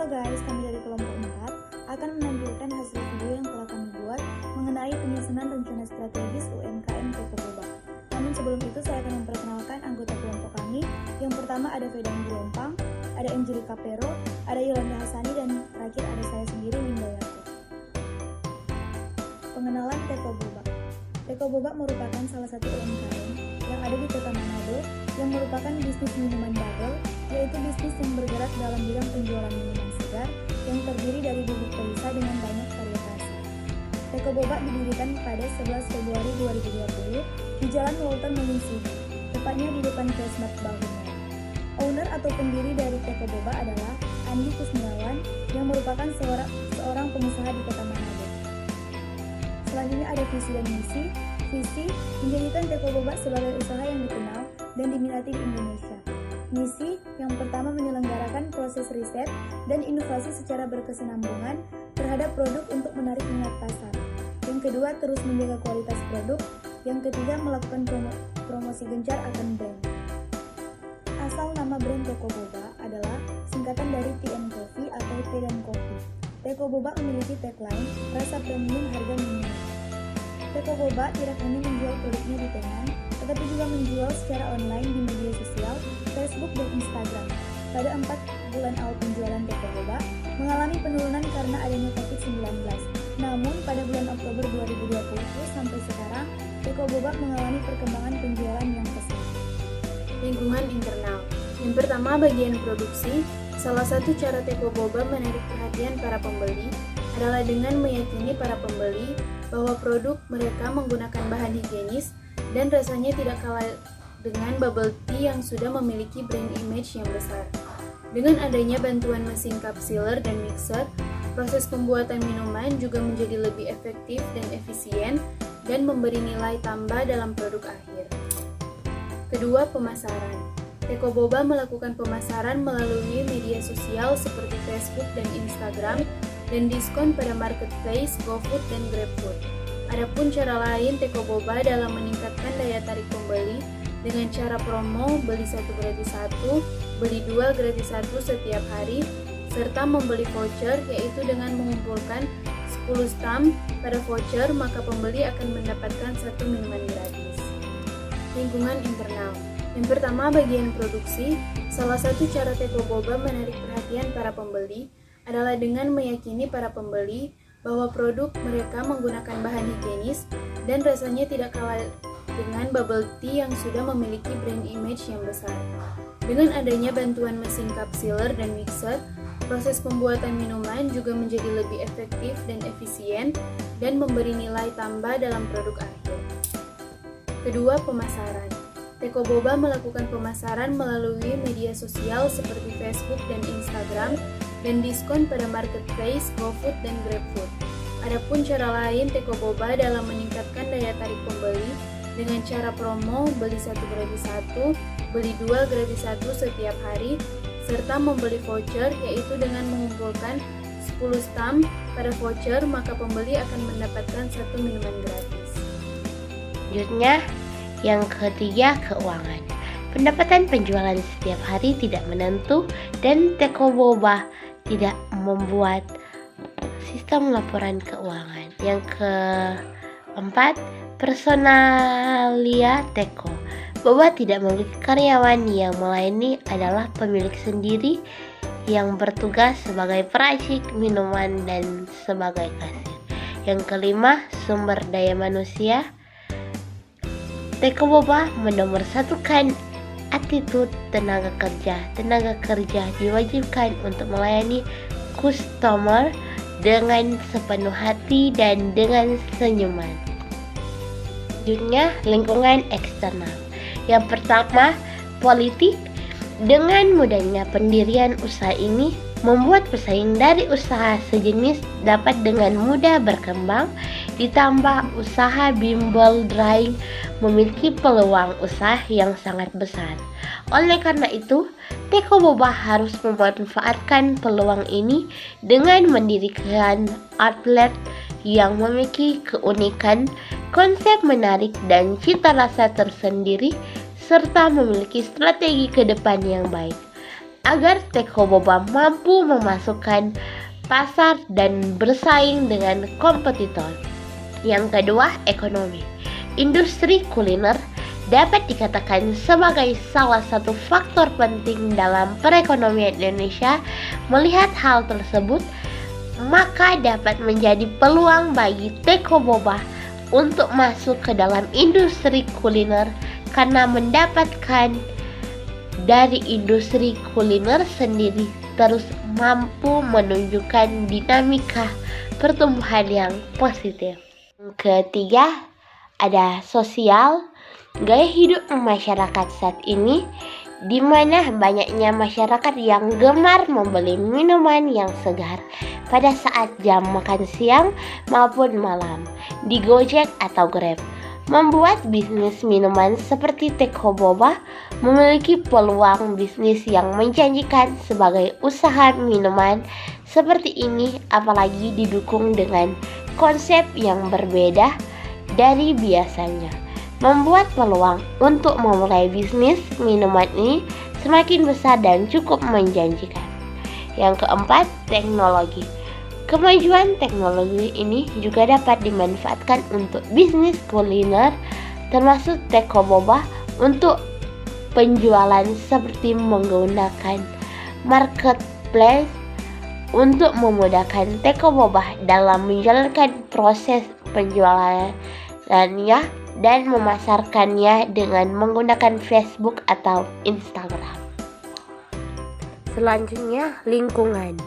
Halo guys, kami dari kelompok 4 akan menampilkan hasil video yang telah kami buat mengenai penyusunan rencana strategis UMKM Teko Boba. Namun sebelum itu saya akan memperkenalkan anggota kelompok kami. Yang pertama ada Fedan Gelompang, ada Angelika Pero, ada Yolanda Hasani, dan terakhir ada saya sendiri, Winda Yaakob. Pengenalan Teko Boba. Teko Boba merupakan salah satu UMKM yang ada di Kota Manado yang merupakan bisnis minuman bubble, yaitu bisnis yang bergerak dalam bidang penjualan minuman segar yang terdiri dari bubuk pelisa dengan banyak varietas. Teko Boba didirikan pada 11 Februari 2020 di Jalan Walter Meningsih, tepatnya di depan Kesmat Bangunan. Owner atau pendiri dari Teko Boba adalah Andi Kusniawan yang merupakan seorang pengusaha di Kota Manado. Selanjutnya ada visi dan misi. Visi menjadikan Teko Boba sebagai usaha yang dikenal dan diminati di Indonesia. Misi yang pertama menyelenggarakan proses riset dan inovasi secara berkesinambungan terhadap produk untuk menarik minat pasar. Yang kedua, terus menjaga kualitas produk. Yang ketiga, melakukan promosi gencar akan brand. Asal nama brand Teko Boba adalah singkatan dari Tea and Coffee atau Teh dan Kopi. Teko Boba memiliki tagline rasa premium harga minimum. Teko Boba tidak hanya menjual produknya di tenan, tetapi juga menjual secara online di media sosial, Facebook dan Instagram. Pada 4 bulan awal penjualan Teko Boba mengalami penurunan karena adanya COVID-19. Namun pada bulan Oktober 2020 sampai sekarang, Teko Boba mengalami perkembangan penjualan yang pesat. Lingkungan internal. Yang pertama, bagian produksi. Salah satu cara Teko Boba menarik perhatian para pembeli adalah dengan meyakini para pembeli bahwa produk mereka menggunakan bahan higienis dan rasanya tidak kalah dengan bubble tea yang sudah memiliki brand image yang besar. Dengan adanya bantuan mesin kapsiler dan mixer, proses pembuatan minuman juga menjadi lebih efektif dan efisien dan memberi nilai tambah dalam produk akhir. Kedua, pemasaran. Teko Boba melakukan pemasaran melalui media sosial seperti Facebook dan Instagram dan diskon pada marketplace GoFood dan GrabFood. Adapun cara lain Teko Boba dalam meningkatkan daya tarik pembeli dengan cara promo beli 1 gratis 1, beli 2 gratis 1 setiap hari, serta membeli voucher, yaitu dengan mengumpulkan 10 stamp pada voucher maka pembeli akan mendapatkan 1 minuman gratis. Lingkungan internal. Yang pertama, bagian produksi. Salah satu cara Teko Boba menarik perhatian para pembeli adalah dengan meyakini para pembeli bahwa produk mereka menggunakan bahan higienis dan rasanya tidak kalah dengan bubble tea yang sudah memiliki brand image yang besar. Dengan adanya bantuan mesin kapsiler dan mixer, proses pembuatan minuman juga menjadi lebih efektif dan efisien dan memberi nilai tambah dalam produk akhir. Kedua, pemasaran. Teko Boba melakukan pemasaran melalui media sosial seperti Facebook dan Instagram dan diskon pada marketplace GoFood dan GrabFood. Adapun cara lain Teko Boba dalam meningkatkan daya tarik pembeli dengan cara promo beli 1 gratis 1, beli 2 gratis 1 setiap hari, serta membeli voucher, yaitu dengan mengumpulkan 10 stamp pada voucher maka pembeli akan mendapatkan 1 minuman gratis. Selanjutnya, yang ketiga, keuangan. Pendapatan penjualan setiap hari tidak menentu dan Teko Boba tidak membuat sistem laporan keuangan. Yang keempat, personalia Teko Boba tidak memiliki karyawan yang melayani adalah pemilik sendiri yang bertugas sebagai peracik minuman dan sebagai kasir. Yang kelima, sumber daya manusia. Teko Boba menomorsatukan attitude tenaga kerja. Tenaga kerja diwajibkan untuk melayani customer dengan sepenuh hati dan dengan senyuman. Selanjutnya, lingkungan eksternal. Yang pertama, politik. Dengan mudahnya pendirian usaha ini membuat pesaing dari usaha sejenis dapat dengan mudah berkembang, ditambah usaha bimbel drying memiliki peluang usaha yang sangat besar. Oleh karena itu, Teko Boba harus memanfaatkan peluang ini dengan mendirikan outlet yang memiliki keunikan, konsep menarik dan cita rasa tersendiri, serta memiliki strategi ke depan yang baik. agar Teko Boba mampu memasukkan pasar dan bersaing dengan kompetitor. Yang kedua, ekonomi. Industri kuliner dapat dikatakan sebagai salah satu faktor penting dalam perekonomian Indonesia. Melihat hal tersebut, maka dapat menjadi peluang bagi Teko Boba untuk masuk ke dalam industri kuliner karena mendapatkan dari industri kuliner sendiri terus mampu menunjukkan dinamika pertumbuhan yang positif. Ketiga, ada sosial. Gaya hidup masyarakat saat ini, di mana banyaknya masyarakat yang gemar membeli minuman yang segar pada saat jam makan siang maupun malam di Gojek atau Grab, membuat bisnis minuman seperti Teko Boba memiliki peluang bisnis yang menjanjikan sebagai usaha minuman seperti ini, apalagi didukung dengan konsep yang berbeda dari biasanya, membuat peluang untuk memulai bisnis minuman ini semakin besar dan cukup menjanjikan. Yang keempat, teknologi. Kemajuan teknologi ini juga dapat dimanfaatkan untuk bisnis kuliner, termasuk Teko Boba untuk penjualan seperti menggunakan marketplace untuk memudahkan Teko Boba dalam menjalankan proses penjualannya dan memasarkannya dengan menggunakan Facebook atau Instagram. Selanjutnya, lingkungan.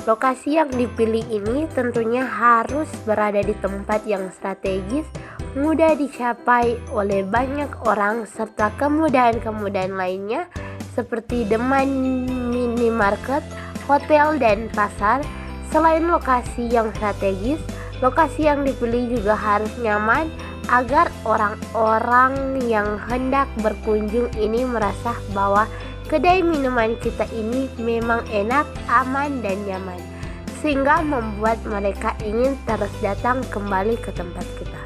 Lokasi yang dipilih ini tentunya harus berada di tempat yang strategis, mudah dicapai oleh banyak orang, serta kemudahan-kemudahan lainnya seperti demand minimarket, hotel, dan pasar. Selain lokasi yang strategis, lokasi yang dipilih juga harus nyaman agar orang-orang yang hendak berkunjung ini merasa bahwa kedai minuman kita ini memang enak, aman, dan nyaman, sehingga membuat mereka ingin terus datang kembali ke tempat kita.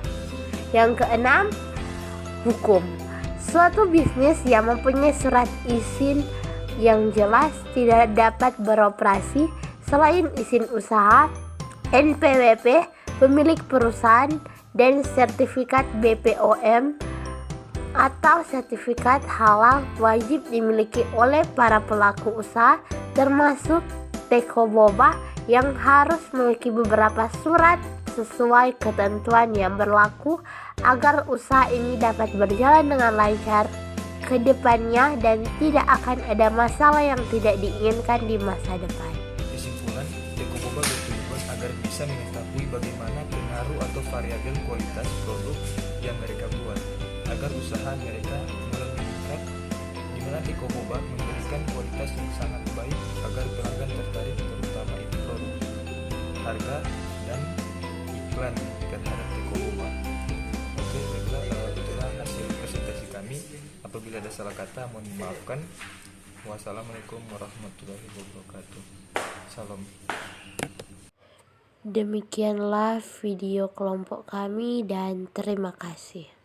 Yang keenam, hukum. Suatu bisnis yang mempunyai surat izin yang jelas tidak dapat beroperasi selain izin usaha, NPWP, pemilik perusahaan, dan sertifikat BPOM atau sertifikat halal wajib dimiliki oleh para pelaku usaha, termasuk Teko Boba yang harus memiliki beberapa surat sesuai ketentuan yang berlaku agar usaha ini dapat berjalan dengan lancar ke depannya dan tidak akan ada masalah yang tidak diinginkan di masa depan. Kesimpulan, Teko Boba bertujuan agar bisa mengetahui bagaimana pengaruh atau variabel kualitas produk yang mereka buat agar usaha mereka mulai meningkat, di mana Teko Boba memberikan kualitas yang sangat baik agar pelanggan tertarik, terutama itu produk, harga, dan iklan terhadap Teko Boba. Oke, baiklah, itulah hasil presentasi kami. Apabila ada salah kata, mohon dimaafkan. Wassalamualaikum warahmatullahi wabarakatuh. Salam. Demikianlah video kelompok kami dan terima kasih.